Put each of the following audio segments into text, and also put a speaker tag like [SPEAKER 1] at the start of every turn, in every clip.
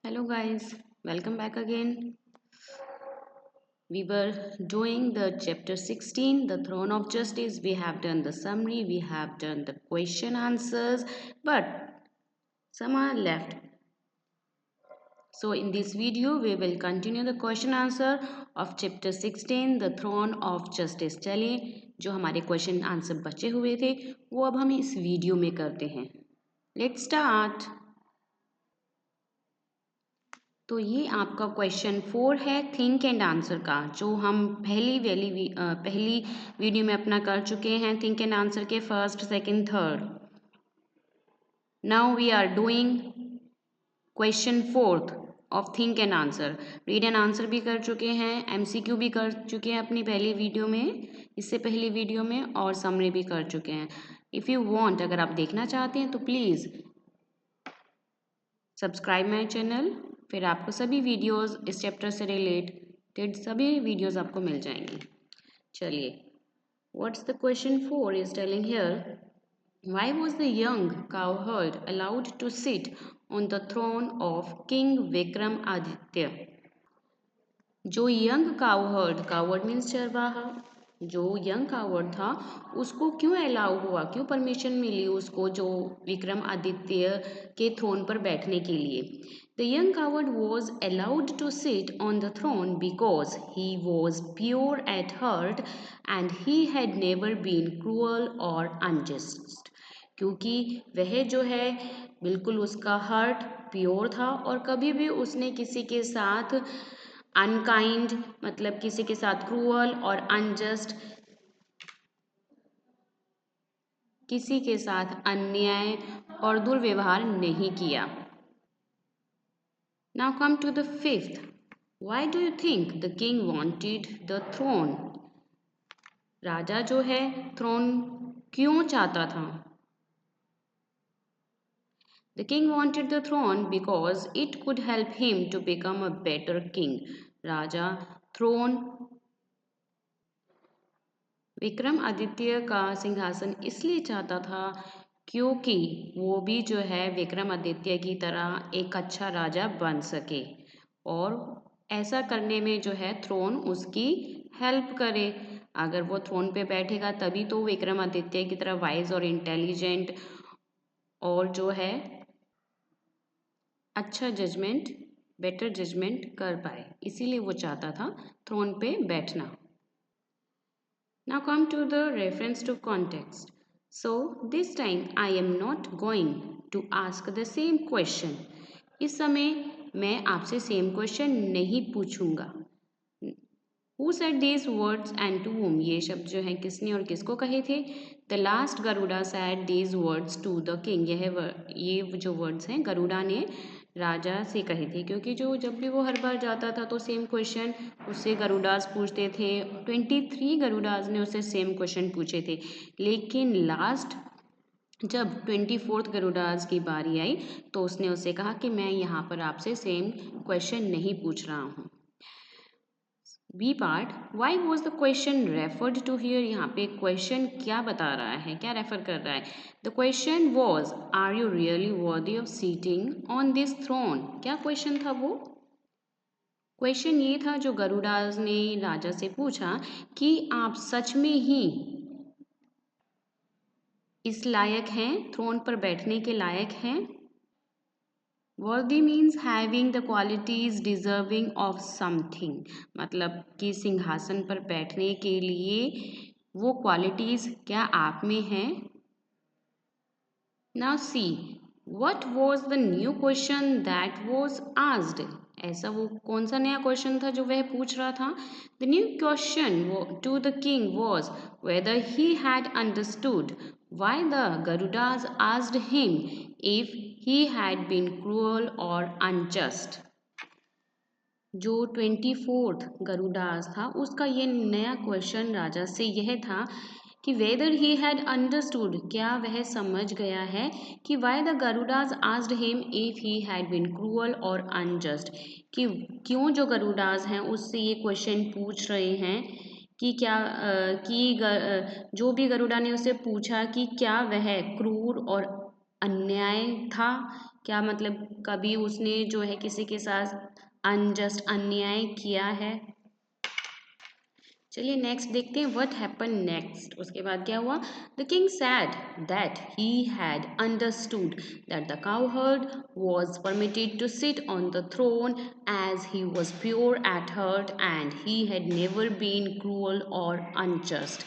[SPEAKER 1] Hello guys, welcome back again. We were doing the chapter 16, the throne of justice. We have done the summary, we have done the question answers, but some are left. So in this video, we will continue the question answer of chapter 16, the throne of justice. चलिए जो हमारे question answer बचे हुए थे वो अब हम इस वीडियो में करते हैं. Let's start. तो ये आपका क्वेश्चन 4 है थिंक एंड आंसर का, जो हम पहली वीडियो में अपना कर चुके हैं. थिंक एंड आंसर के first, second, third. Now we are doing question fourth of think and answer. Read and answer भी कर चुके हैं, एमसीक्यू भी कर चुके हैं अपनी पहली वीडियो में, इससे पहली वीडियो में, और समरी भी कर चुके हैं. इफ़ यू वांट, अगर आप देखना चाहते हैं तो प्लीज़ सब्सक्राइब माई चैनल. फिर आपको सभी वीडियोस इस चैप्टर से रिलेटेड सभी वीडियोस आपको मिल जाएंगी. चलिए, what's the question 4 is telling here. Why was the young cowherd allowed to sit on the throne of King Vikramaditya? जो यंग कावर्ड मीन्स चरवाहा, जो यंग कावर्ड था उसको क्यों अलाउ हुआ, क्यों परमिशन मिली उसको जो विक्रमादित्य के थ्रोन पर बैठने के लिए. The young coward was allowed to sit on the throne because he was pure at heart and he had never been cruel और अनजस्ट. क्योंकि वह जो है बिल्कुल उसका हार्ट प्योर था और कभी भी उसने किसी के साथ अनकाइंड मतलब किसी के साथ क्रूअल और अनजस्ट, किसी के साथ अन्याय और दुर्व्यवहार नहीं किया. Now come to the fifth. Why do you think the king wanted the throne? राजा जो है थ्रोन क्यों चाहता था? The king wanted the throne because it could help him to become a better king. राजा थ्रोन विक्रमादित्य का सिंहासन इसलिए चाहता था क्योंकि वो भी जो है विक्रमादित्य की तरह एक अच्छा राजा बन सके, और ऐसा करने में जो है थ्रोन उसकी हेल्प करे. अगर वो थ्रोन पे बैठेगा तभी तो विक्रमादित्य की तरह वाइज और इंटेलिजेंट और जो है अच्छा जजमेंट, बेटर जजमेंट कर पाए, इसीलिए वो चाहता था थ्रोन पे बैठना. Now come to the reference to context. So this time I am not going to ask the same question. इस समय मैं आपसे सेम क्वेश्चन नहीं पूछूंगा. Who said these words and to whom? ये शब्द जो हैं किसने और किसको कहे थे? The last Garuda said these words to the king. ये जो वर्ड्स हैं गरुड़ा ने राजा से कहे थे, क्योंकि जो जब भी वो हर बार जाता था तो सेम क्वेश्चन उससे गरुड़ास पूछते थे. 23 गरुड़ास ने उससे सेम क्वेश्चन पूछे थे, लेकिन लास्ट जब 24th गरुड़ास की बारी आई तो उसने उससे कहा कि मैं यहाँ पर आपसे सेम क्वेश्चन नहीं पूछ रहा हूँ. B part, why was the question referred to here. यहाँ पे क्वेश्चन क्या बता रहा है, क्या रेफर कर रहा है? The question was, are you really worthy of sitting on this throne. क्या क्वेश्चन था वो? क्वेश्चन ये था जो गरुड़ास ने राजा से पूछा कि आप सच में ही इस लायक हैं, थ्रोन पर बैठने के लायक हैं. वर्दी means having the qualities deserving of something, मतलब कि सिंहासन पर बैठने के लिए वो क्वालिटीज क्या आप में हैं. Now see, what was the new question that was asked. ऐसा वो कौन सा नया क्वेश्चन था जो वह पूछ रहा था? The new question to the king was whether he had understood why the Garudas asked him if he had been cruel or unjust. जो 24th गरुड़ास था उसका ये नया क्वेश्चन राजा से यह था कि वेदर ही हैड अंडरस्टूड, क्या वह समझ गया है कि why the Garudas asked him if he had been cruel और अनजस्ट, कि क्यों जो गरुड़ास हैं उससे ये क्वेश्चन पूछ रहे हैं कि क्या जो भी गरुड़ा ने उससे पूछा कि क्या वह क्रूर और अन्याय था क्या मतलब कभी उसने जो है किसी के साथ अनजस्ट अन्याय किया है? चलिए नेक्स्ट देखते हैं व्हाट हैपन नेक्स्ट। उसके बाद क्या हुआ? The king sad that he had understood that the cowherd was permitted to sit on the throne as he was pure at heart and he had never been cruel or unjust।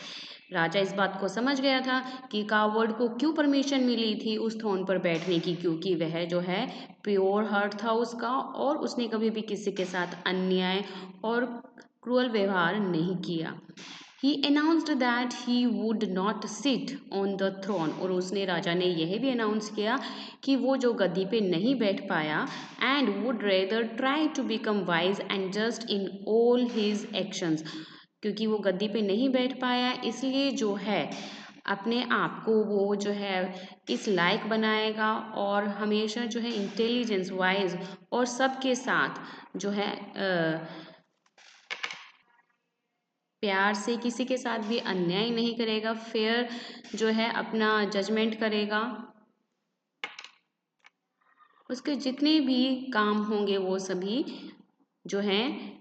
[SPEAKER 1] राजा इस बात को समझ गया था कि coward को क्यों permission मिली थी उस थ्रोन पर बैठने की, क्योंकि वह जो है प्योर हार्ट था उसका और उसने कभी भी किसी के साथ अन्याय और क्रूअल व्यवहार नहीं किया। He announced that he would not sit on the throne, और उसने राजा ने यह भी अनाउंस किया कि वो जो गद्दी पे नहीं बैठ पाया and would rather try to become wise and just in all his actions, क्योंकि वो गद्दी पे नहीं बैठ पाया इसलिए जो है अपने आप को वो जो है इस लायक बनाएगा और हमेशा जो है इंटेलिजेंस वाइज और सबके साथ जो है प्यार से किसी के साथ भी अन्याय नहीं करेगा, फेयर जो है अपना जजमेंट करेगा। उसके जितने भी काम होंगे वो सभी जो हैं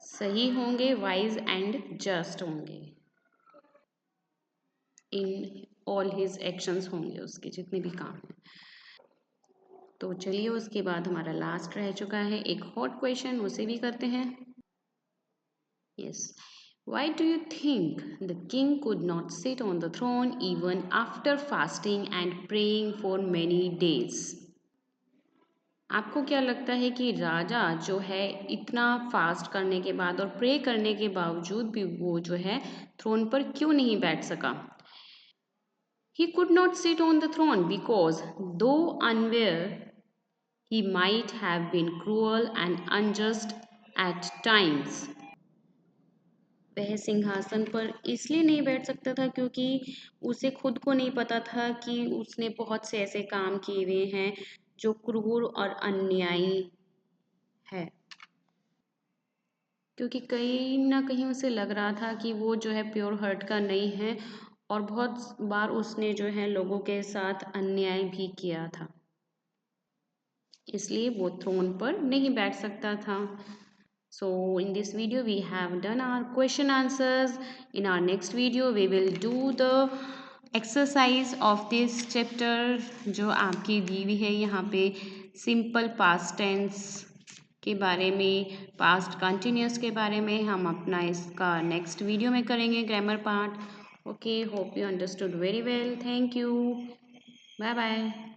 [SPEAKER 1] सही होंगे, वाइज एंड जस्ट होंगे, इन ऑल हिज एक्शंस होंगे उसके जितने भी काम हैं। तो चलिए उसके बाद हमारा लास्ट रह चुका है एक हॉट क्वेश्चन, उसे भी करते हैं। Yes. Why do you think the king could not sit on the throne even after fasting and praying for many days? आपको क्या लगता है कि राजा जो है इतना फास्ट करने के बाद और प्रे करने के बावजूद भी वो जो है थ्रोन पर क्यों नहीं बैठ सका? He could not sit on the throne because, though unaware, he might have been cruel and unjust at times. वह सिंहासन पर इसलिए नहीं बैठ सकता था क्योंकि उसे खुद को नहीं पता था कि उसने बहुत से ऐसे काम किए हुए हैं जो क्रूर और अन्यायी है, क्योंकि कहीं ना कहीं उसे लग रहा था कि वो जो है प्योर हार्ट का नहीं है और बहुत बार उसने जो है लोगों के साथ अन्याय भी किया था, इसलिए वो थ्रोन पर नहीं बैठ सकता था। So in this video we have done our question answers. In our next video we will do the exercise of this chapter जो आपकी दी हुई है यहाँ पे simple past tense के बारे में, past continuous के बारे में हम अपना इसका next video में करेंगे grammar part. Okay, hope you understood very well. Thank you. Bye bye.